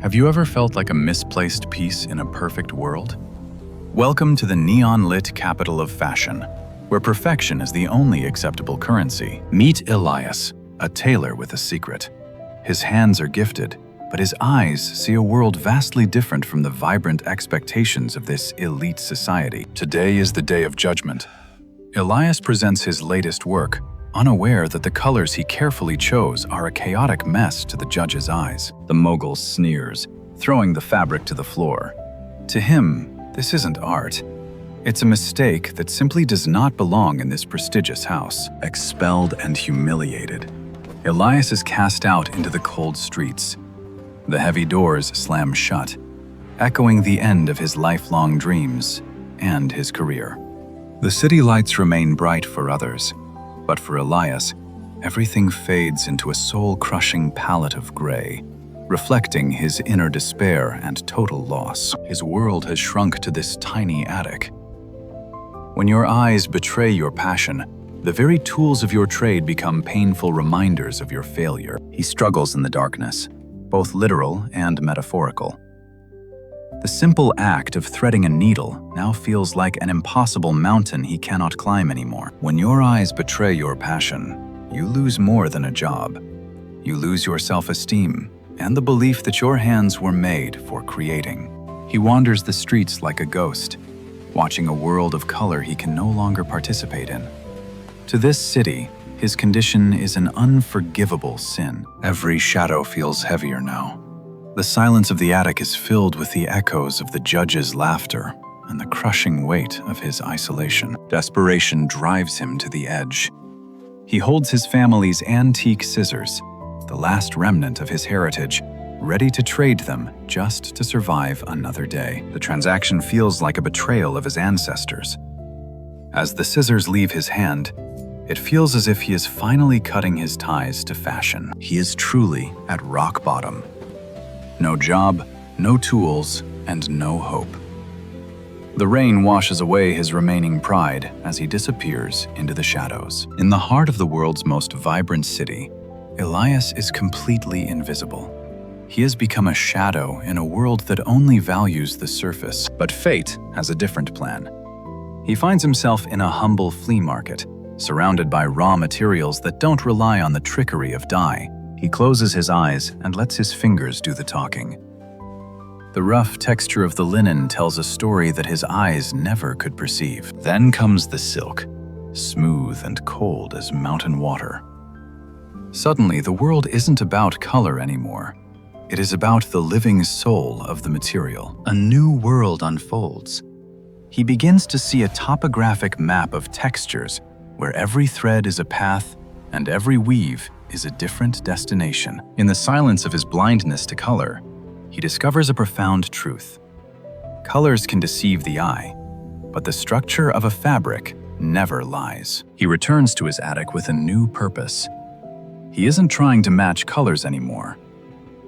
Have you ever felt like a misplaced piece in a perfect world? Welcome to the neon-lit capital of fashion, where perfection is the only acceptable currency. Meet Elias, a tailor with a secret. His hands are gifted, but his eyes see a world vastly different from the vibrant expectations of this elite society. Today is the day of judgment. Elias presents his latest work, unaware that the colors he carefully chose are a chaotic mess to the judge's eyes. The mogul sneers, throwing the fabric to the floor. To him, this isn't art. It's a mistake that simply does not belong in this prestigious house. Expelled and humiliated, Elias is cast out into the cold streets. The heavy doors slam shut, echoing the end of his lifelong dreams and his career. The city lights remain bright for others, but for Elias, everything fades into a soul-crushing palette of gray, reflecting his inner despair and total loss. His world has shrunk to this tiny attic. When your eyes betray your passion, the very tools of your trade become painful reminders of your failure. He struggles in the darkness, both literal and metaphorical. The simple act of threading a needle now feels like an impossible mountain he cannot climb anymore. When your eyes betray your passion, you lose more than a job. You lose your self-esteem and the belief that your hands were made for creating. He wanders the streets like a ghost, watching a world of color he can no longer participate in. To this city, his condition is an unforgivable sin. Every shadow feels heavier now. The silence of the attic is filled with the echoes of the judge's laughter and the crushing weight of his isolation. Desperation drives him to the edge. He holds his family's antique scissors, the last remnant of his heritage, ready to trade them just to survive another day. The transaction feels like a betrayal of his ancestors. As the scissors leave his hand, it feels as if he is finally cutting his ties to fashion. He is truly at rock bottom. No job, no tools, and no hope. The rain washes away his remaining pride as he disappears into the shadows. In the heart of the world's most vibrant city, Elias is completely invisible. He has become a shadow in a world that only values the surface. But fate has a different plan. He finds himself in a humble flea market, surrounded by raw materials that don't rely on the trickery of dye. He closes his eyes and lets his fingers do the talking. The rough texture of the linen tells a story that his eyes never could perceive. Then comes the silk, smooth and cold as mountain water. Suddenly, the world isn't about color anymore. It is about the living soul of the material. A new world unfolds. He begins to see a topographic map of textures where every thread is a path and every weave is a different destination. In the silence of his blindness to color, he discovers a profound truth. Colors can deceive the eye, but the structure of a fabric never lies. He returns to his attic with a new purpose. He isn't trying to match colors anymore.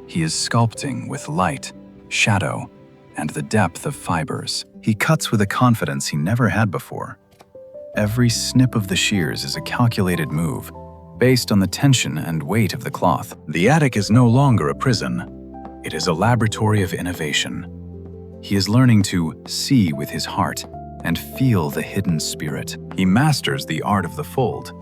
He is sculpting with light, shadow, and the depth of fibers. He cuts with a confidence he never had before. Every snip of the shears is a calculated move, based on the tension and weight of the cloth. The attic is no longer a prison. It is a laboratory of innovation. He is learning to see with his heart and feel the hidden spirit. He masters the art of the fold.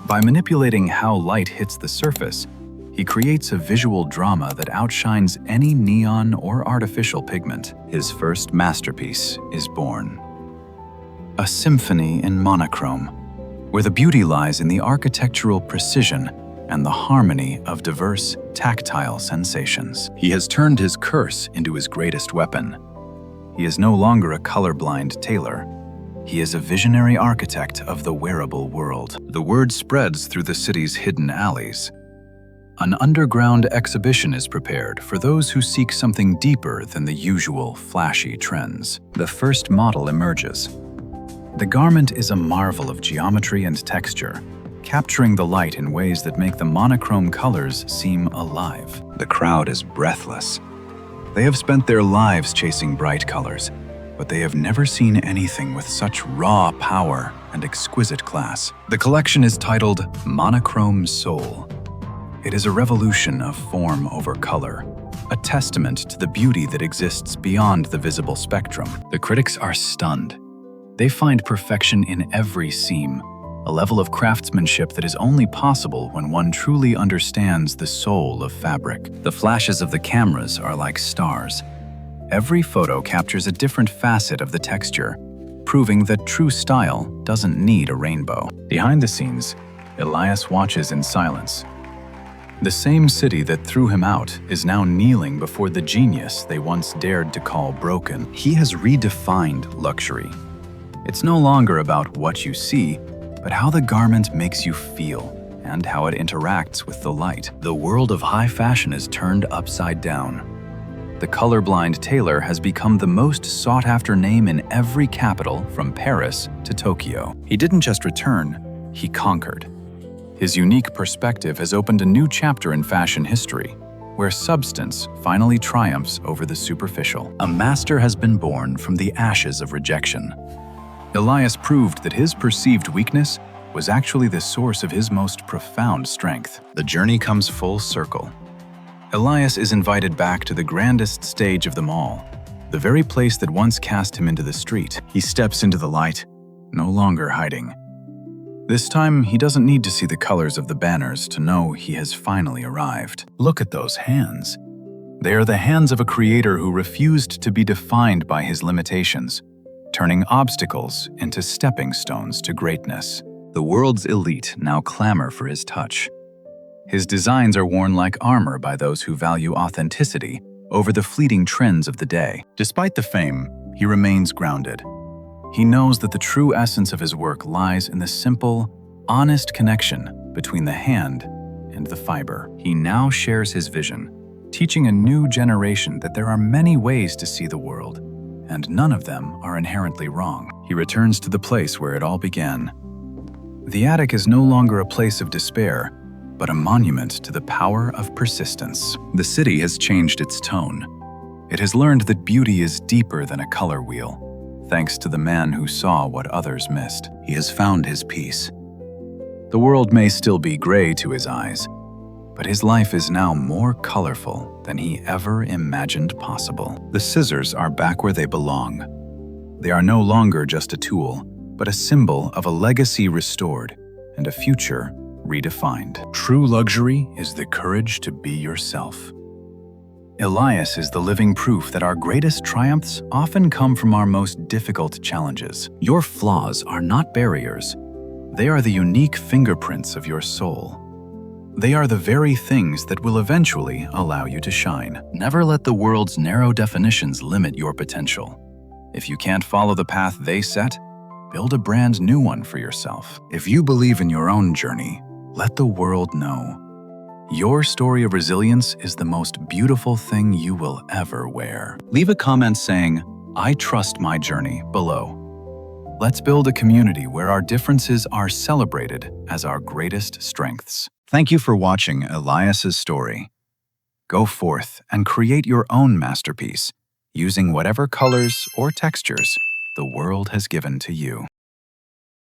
By manipulating how light hits the surface, he creates a visual drama that outshines any neon or artificial pigment. His first masterpiece is born. A symphony in monochrome, where the beauty lies in the architectural precision and the harmony of diverse, tactile sensations. He has turned his curse into his greatest weapon. He is no longer a colorblind tailor. He is a visionary architect of the wearable world. The word spreads through the city's hidden alleys. An underground exhibition is prepared for those who seek something deeper than the usual flashy trends. The first model emerges. The garment is a marvel of geometry and texture, capturing the light in ways that make the monochrome colors seem alive. The crowd is breathless. They have spent their lives chasing bright colors, but they have never seen anything with such raw power and exquisite class. The collection is titled Monochrome Soul. It is a revolution of form over color, a testament to the beauty that exists beyond the visible spectrum. The critics are stunned. They find perfection in every seam, a level of craftsmanship that is only possible when one truly understands the soul of fabric. The flashes of the cameras are like stars. Every photo captures a different facet of the texture, proving that true style doesn't need a rainbow. Behind the scenes, Elias watches in silence. The same city that threw him out is now kneeling before the genius they once dared to call broken. He has redefined luxury. It's no longer about what you see, but how the garment makes you feel and how it interacts with the light. The world of high fashion is turned upside down. The colorblind tailor has become the most sought-after name in every capital from Paris to Tokyo. He didn't just return, he conquered. His unique perspective has opened a new chapter in fashion history, where substance finally triumphs over the superficial. A master has been born from the ashes of rejection. Elias proved that his perceived weakness was actually the source of his most profound strength. The journey comes full circle. Elias is invited back to the grandest stage of them all, the very place that once cast him into the street. He steps into the light, no longer hiding. This time, he doesn't need to see the colors of the banners to know he has finally arrived. Look at those hands. They are the hands of a creator who refused to be defined by his limitations, turning obstacles into stepping stones to greatness. The world's elite now clamor for his touch. His designs are worn like armor by those who value authenticity over the fleeting trends of the day. Despite the fame, he remains grounded. He knows that the true essence of his work lies in the simple, honest connection between the hand and the fiber. He now shares his vision, teaching a new generation that there are many ways to see the world, and none of them are inherently wrong. He returns to the place where it all began. The attic is no longer a place of despair, but a monument to the power of persistence. The city has changed its tone. It has learned that beauty is deeper than a color wheel. Thanks to the man who saw what others missed, he has found his peace. The world may still be gray to his eyes, but his life is now more colorful than he ever imagined possible. The scissors are back where they belong. They are no longer just a tool, but a symbol of a legacy restored and a future redefined. True luxury is the courage to be yourself. Elias is the living proof that our greatest triumphs often come from our most difficult challenges. Your flaws are not barriers. They are the unique fingerprints of your soul. They are the very things that will eventually allow you to shine. Never let the world's narrow definitions limit your potential. If you can't follow the path they set, build a brand new one for yourself. If you believe in your own journey, let the world know. Your story of resilience is the most beautiful thing you will ever wear. Leave a comment saying, "I trust my journey," below. Let's build a community where our differences are celebrated as our greatest strengths. Thank you for watching Elias's story. Go forth and create your own masterpiece using whatever colors or textures the world has given to you.